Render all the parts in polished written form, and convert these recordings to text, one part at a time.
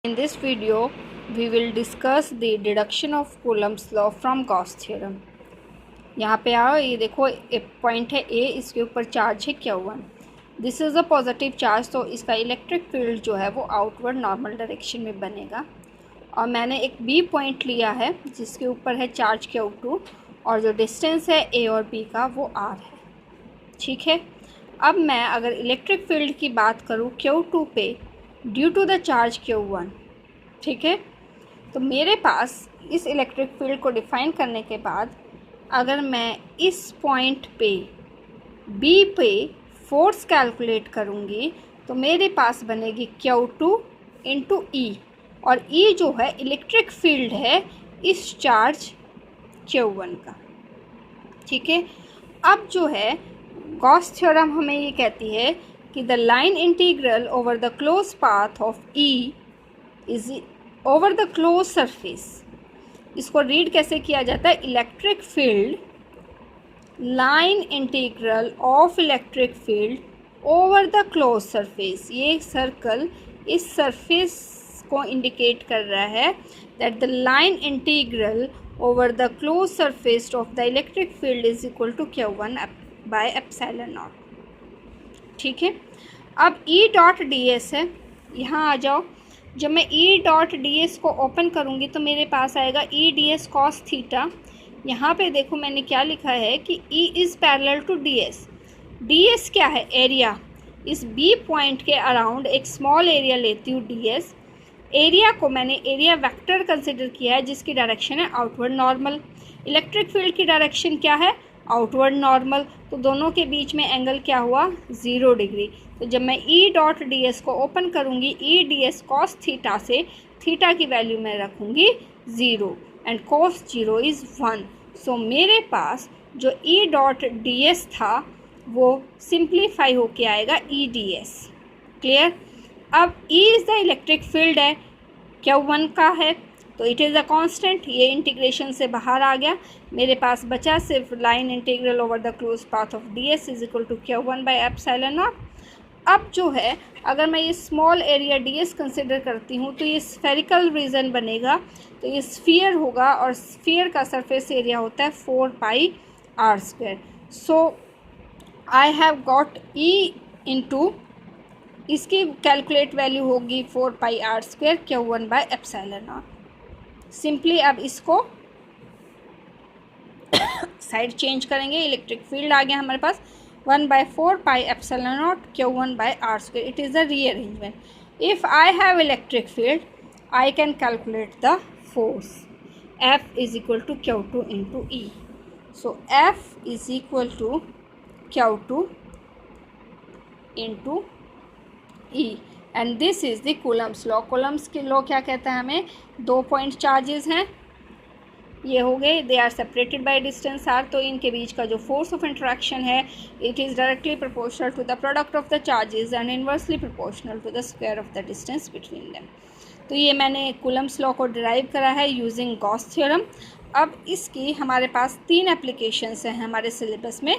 In this video, we will discuss the deduction of Coulomb's law from Gauss theorem. यहाँ पे आओ, ये देखो एक पॉइंट है A, इसके ऊपर चार्ज है Q1. This is a positive charge, तो इसका इलेक्ट्रिक फील्ड जो है वो आउटवर्ड नॉर्मल डायरेक्शन में बनेगा. और मैंने एक B पॉइंट लिया है जिसके ऊपर है चार्ज Q2 और जो डिस्टेंस है A और B का वो R है. ठीक है. अब मैं अगर इलेक्ट्रिक फील्ड की बात करूँ Q2 पे due to the charge Q1, ठीक है, तो मेरे पास इस इलेक्ट्रिक फील्ड को डिफ़ाइन करने के बाद अगर मैं इस पॉइंट पे B पे फोर्स कैलकुलेट करूँगी तो मेरे पास बनेगी Q2 इंटू E, और E जो है इलेक्ट्रिक फील्ड है इस चार्ज Q1 का. ठीक है. अब जो है गॉस थ्योरम हमें ये कहती है कि the line integral over the close path of E is over the close surface. इसको रीड कैसे किया जाता है? Electric field, line integral of electric field over the close surface. ये सर्कल इस सरफेस को इंडिकेट कर रहा है that the line integral over the close surface of the electric field is equal to Q1 by epsilon naught. ठीक है. अब E dot D S है, यहाँ आ जाओ. जब मैं E डॉट डी एस को ओपन करूँगी तो मेरे पास आएगा E D S cos theta. यहाँ पे देखो मैंने क्या लिखा है कि E is parallel to D S. D S क्या है? एरिया. इस B पॉइंट के अराउंड एक स्मॉल एरिया लेती हूँ डी एस. एरिया को मैंने एरिया वेक्टर कंसिडर किया है जिसकी डायरेक्शन है आउटवर्ड नॉर्मल. इलेक्ट्रिक फील्ड की डायरेक्शन क्या है? Outward normal. तो दोनों के बीच में एंगल क्या हुआ? 0 डिग्री. तो जब मैं E डॉट डी एस को ओपन करूँगी, E D S cos theta से थीटा की वैल्यू मैं रखूँगी 0 एंड कॉस 0 इज़ 1. सो मेरे पास जो E डॉट डी एस था वो सिंप्लीफाई होके आएगा E डी एस. क्लियर. अब E is the electric field है, Q1 का है, तो इट इज़ अ कांस्टेंट. ये इंटीग्रेशन से बाहर आ गया. मेरे पास बचा सिर्फ line integral over the close path of D S is equal to Q1 by epsilon naught. अब जो है अगर मैं ये small area D S consider करती हूँ तो ये स्फेरिकल रीजन बनेगा, तो ये स्फीयर होगा और स्फीयर का सरफेस एरिया होता है 4 pi r square. So I have got E into इसकी कैलकुलेट वैल्यू होगी 4 pi r square Q1 by epsilon naught. Simply अब इसको साइड चेंज करेंगे. इलेक्ट्रिक फील्ड आ गया हमारे पास 1/4 pi epsilon naught Q1 by r square. It is the rearrangement. If I have electric field I can calculate the force. F is equal to Q2 into E. So F is equal to Q2 into E and this is the Coulomb's law. Coulomb's की law क्या कहता है हमें? 2 point charges हैं, ये हो गए, they are separated by distance r. तो इनके बीच का जो फोर्स ऑफ इंटरेक्शन है it is directly proportional to the product of the charges and inversely proportional to the square of the distance between them. तो ये मैंने कूलम्स लॉ को डिराइव करा है यूजिंग गॉस थ्योरम. अब इसकी हमारे पास 3 एप्लीकेशंस हैं हमारे सिलेबस में.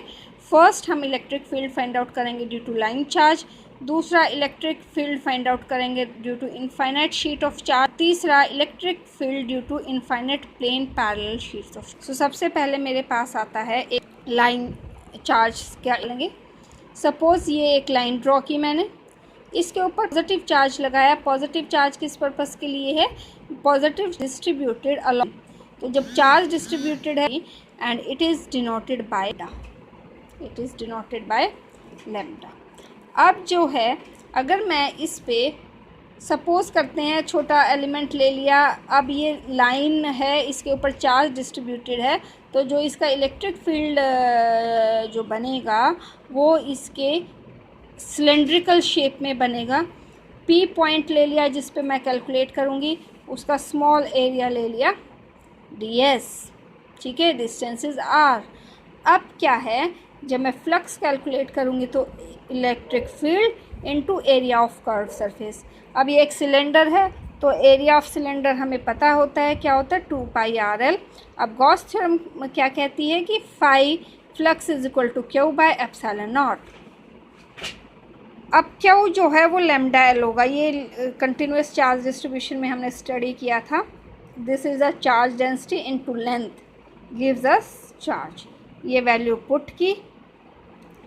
फर्स्ट हम इलेक्ट्रिक फील्ड फाइंड आउट करेंगे ड्यू टू लाइन चार्ज. दूसरा इलेक्ट्रिक फील्ड फाइंड आउट करेंगे due to infinite sheet of charge. तीसरा electric field due to infinite plane parallel sheets of. So सबसे पहले मेरे पास आता है एक लाइन चार्ज. क्या लेंगे? सपोज़ ये एक लाइन ड्रॉ की मैंने, इसके ऊपर पॉजिटिव चार्ज लगाया. पॉजिटिव चार्ज किस पर्पस के लिए है? Positive distributed along. तो जब चार्ज डिस्ट्रीब्यूटेड है and it is denoted by lambda. अब जो है अगर मैं इस पे सपोज़ करते हैं छोटा एलिमेंट ले लिया. अब ये लाइन है, इसके ऊपर चार्ज डिस्ट्रीब्यूटेड है, तो जो इसका इलेक्ट्रिक फील्ड जो बनेगा वो इसके सिलेंड्रिकल शेप में बनेगा. P पॉइंट ले लिया जिस पे मैं कैलकुलेट करूँगी, उसका स्मॉल एरिया ले लिया ds. ठीक है. Distance is r. अब क्या है, जब मैं फ्लक्स कैलकुलेट करूँगी तो electric field into area of curve surface. अब ये एक सिलेंडर है तो एरिया ऑफ सिलेंडर हमें पता होता है क्या होता है? 2 पाई RL. अब गॉस थ्योरम क्या कहती है कि phi flux is equal to Q by epsilon naught. अब क्यू जो है वो लैम्डा एल होगा। ये कंटिन्यूस चार्ज डिस्ट्रीब्यूशन में हमने स्टडी किया था। This is a charge density into length gives us charge. ये वैल्यू पुट की,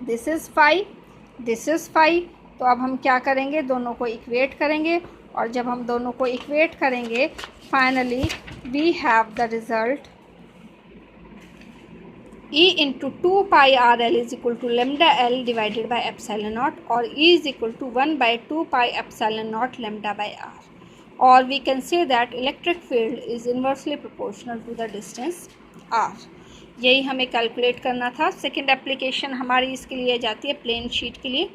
दिस इज़ 5, दिस इज़ 5। तो अब हम क्या करेंगे, दोनों को इक्वेट करेंगे, और जब हम दोनों को इक्वेट करेंगे finally we have the result E into 2 pi RL is equal to lambda L divided by epsilon naught, or E is equal to 1 by 2 pi epsilon naught lambda by R, or we can say that electric field is inversely proportional to the distance R। यही हमें calculate करना था। Second application हमारी इसके लिए जाती है plane sheet के लिए।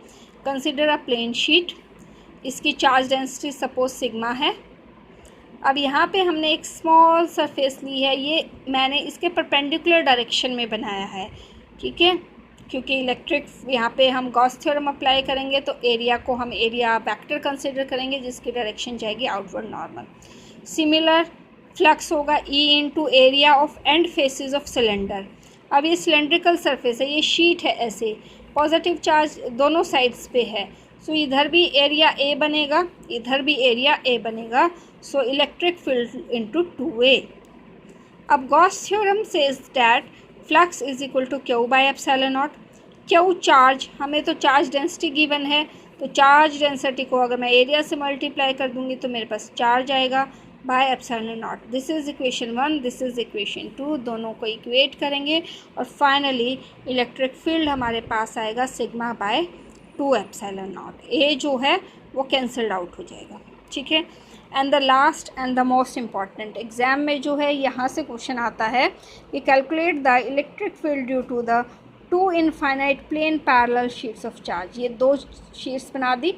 कंसिडर अ प्लेन शीट, इसकी चार्ज डेंसिटी सपोज सिग्मा है। अब यहाँ पे हमने एक स्मॉल सरफेस ली है, ये मैंने इसके परपेंडिकुलर डायरेक्शन में बनाया है, ठीक है, क्योंकि इलेक्ट्रिक यहाँ पे हम गॉस थ्योरम अप्लाई करेंगे तो एरिया को हम एरिया वेक्टर कंसिडर करेंगे जिसकी डायरेक्शन जाएगी आउटवर्ड नॉर्मल। सिमिलर फ्लक्स होगा E into area of and faces of cylinder. अब ये सिलेंड्रिकल सरफेस है, ये शीट है, ऐसे पॉजिटिव चार्ज दोनों साइड्स पे है, सो इधर भी एरिया A बनेगा, इधर भी एरिया A बनेगा, so electric field into 2A। अब Gauss theorem says that flux is equal to Q by epsilon naught. Q charge, हमें तो चार्ज डेंसिटी गिवन है, तो चार्ज डेंसिटी को अगर मैं एरिया से मल्टीप्लाई कर दूंगी तो मेरे पास चार्ज आएगा bye epsilon not. This is equation 1, this is equation 2, दोनों को इक्वेट करेंगे और फाइनली इलेक्ट्रिक फील्ड हमारे पास आएगा sigma by 2 epsilon naught. A जो है वो कैंसल्ड आउट हो जाएगा, ठीक है। And the last and the most important, exam में जो है यहाँ से क्वेश्चन आता है कि calculate the electric field due to the 2 infinite plane parallel sheets of charge. ये 2 शीट्स बना दी,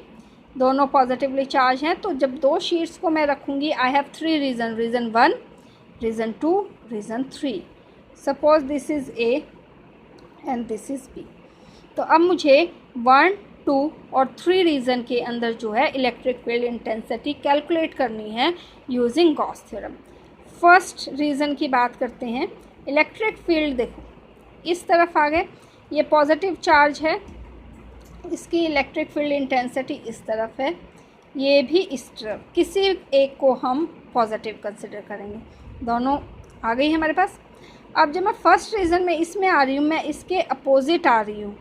दोनों पॉजिटिवली चार्ज हैं, तो जब 2 शीट्स को मैं रखूँगी I have 3 reason, reason 1, reason 2, reason 3। Suppose this is A and this is B। तो अब मुझे 1, 2 और 3 रीज़न के अंदर जो है इलेक्ट्रिक फील्ड इंटेंसिटी कैलकुलेट करनी है using Gauss theorem. First reason की बात करते हैं। इलेक्ट्रिक फील्ड देखो इस तरफ आ गए, ये पॉजिटिव चार्ज है, इसकी इलेक्ट्रिक फील्ड इंटेंसिटी इस तरफ है, ये भी इस तरफ, किसी एक को हम पॉजिटिव कंसिडर करेंगे। दोनों आ गई हमारे पास। अब जब मैं फर्स्ट रीज़न में इसमें आ रही हूँ, मैं इसके अपोजिट आ रही हूँ,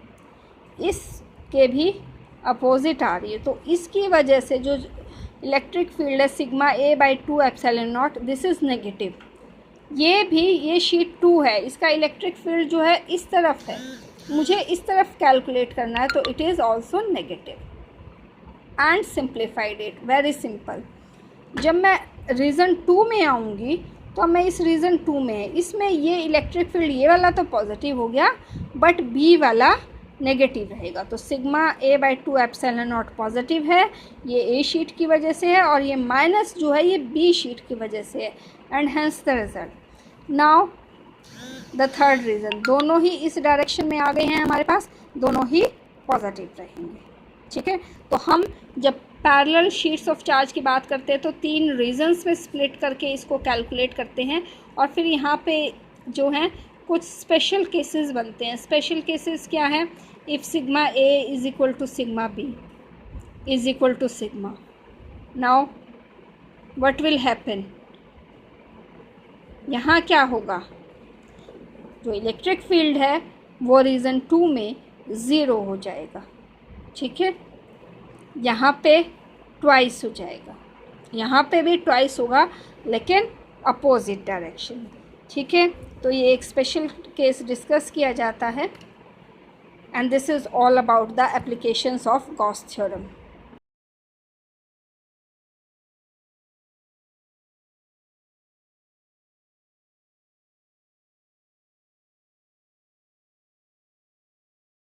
इसके भी अपोजिट आ रही है, तो इसकी वजह से जो इलेक्ट्रिक फील्ड है sigma A by 2 epsilon not, this is negative. ये भी, ये शीट 2 है, इसका इलेक्ट्रिक फील्ड जो है इस तरफ है, मुझे इस तरफ कैलकुलेट करना है, तो it is also negative. And simplified it, very simple. जब मैं रीज़न 2 में आऊँगी तो मैं इस रीज़न 2 में है, इसमें ये इलेक्ट्रिक फील्ड ये वाला तो पॉजिटिव हो गया बट B वाला नेगेटिव रहेगा, तो sigma A by 2 epsilon not positive है, ये A शीट की वजह से है, और ये माइनस जो है ये B शीट की वजह से है, and hence the result. Now the third reason, दोनों ही इस डायरेक्शन में आ गए हैं हमारे पास, दोनों ही पॉजिटिव रहेंगे, ठीक है। तो हम जब पैरेलल शीट्स ऑफ चार्ज की बात करते हैं तो 3 रीजन्स में स्प्लिट करके इसको कैलकुलेट करते हैं, और फिर यहाँ पे जो हैं कुछ स्पेशल केसेस बनते हैं। स्पेशल केसेस क्या है? If sigma A is equal to sigma B is equal to sigma, now what will happen, यहाँ क्या होगा, जो इलेक्ट्रिक फील्ड है वो रीज़न 2 में 0 हो जाएगा, ठीक है। यहाँ पे ट्वाइस हो जाएगा, यहाँ पे भी ट्वाइस होगा लेकिन अपोजिट डायरेक्शन, ठीक है। तो ये एक स्पेशल केस डिस्कस किया जाता है, and this is all about the applications of Gauss theorem.